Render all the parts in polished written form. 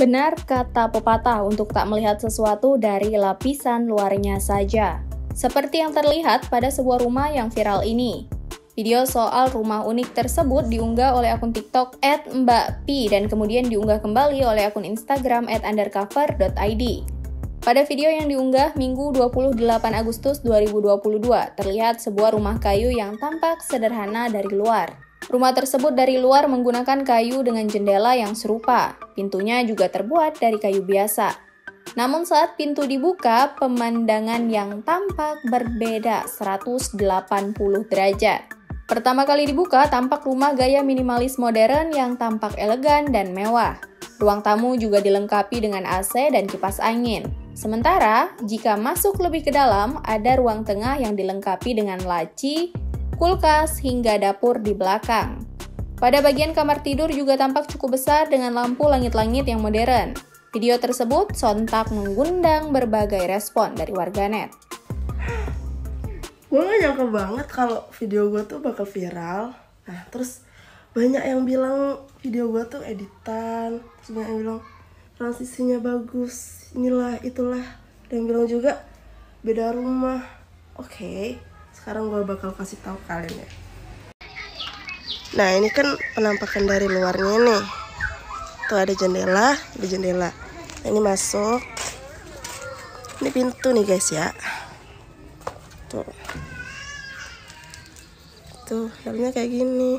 Benar kata pepatah untuk tak melihat sesuatu dari lapisan luarnya saja. Seperti yang terlihat pada sebuah rumah yang viral ini. Video soal rumah unik tersebut diunggah oleh akun TikTok @mbakpi dan kemudian diunggah kembali oleh akun Instagram @undercover.id. Pada video yang diunggah Minggu 28 Agustus 2022, terlihat sebuah rumah kayu yang tampak sederhana dari luar. Rumah tersebut dari luar menggunakan kayu dengan jendela yang serupa. Pintunya juga terbuat dari kayu biasa. Namun saat pintu dibuka, pemandangan yang tampak berbeda 180 derajat. Pertama kali dibuka, tampak rumah gaya minimalis modern yang tampak elegan dan mewah. Ruang tamu juga dilengkapi dengan AC dan kipas angin. Sementara, jika masuk lebih ke dalam, ada ruang tengah yang dilengkapi dengan laci, kulkas, hingga dapur di belakang. Pada bagian kamar tidur juga tampak cukup besar dengan lampu langit-langit yang modern. Video tersebut sontak mengundang berbagai respon dari warganet. Gue gak nyangka banget kalau video gue tuh bakal viral. Nah, terus banyak yang bilang video gue tuh editan, terus banyak yang bilang transisinya bagus, inilah, itulah. Dan yang bilang juga beda rumah. Oke. Sekarang gue bakal kasih tahu kalian ya. Nah, ini kan penampakan dari luarnya nih. Tuh ada jendela. Nah, ini masuk. Ini pintu nih guys ya. Tuh, dalamnya kayak gini.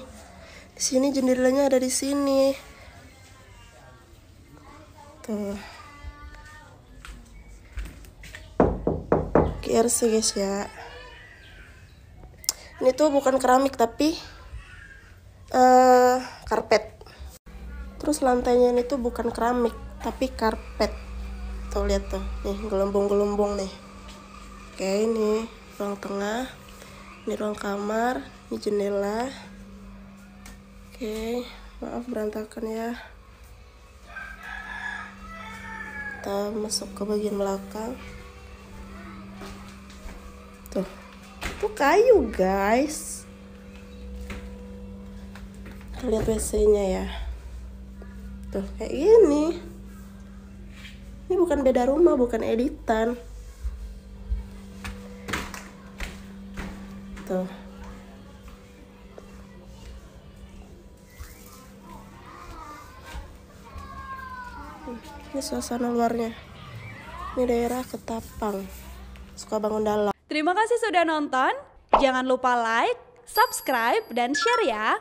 Di sini jendelanya ada di sini. Tuh. KRC guys ya. Ini tuh bukan keramik tapi karpet. Terus lantainya ini tuh bukan keramik tapi karpet. Tuh lihat tuh, nih gelembung-gelembung nih. Oke, ini ruang tengah, ini ruang kamar, ini jendela. Oke, maaf berantakan ya. Kita masuk ke bagian belakang. Tuh. Itu kayu guys. Lihat WC-nya ya. Tuh kayak gini. Ini bukan beda rumah, bukan editan. Tuh. Ini suasana luarnya. Ini daerah Ketapang, Sukabangun Dalam. Terima kasih sudah nonton. Jangan lupa like, subscribe, dan share ya.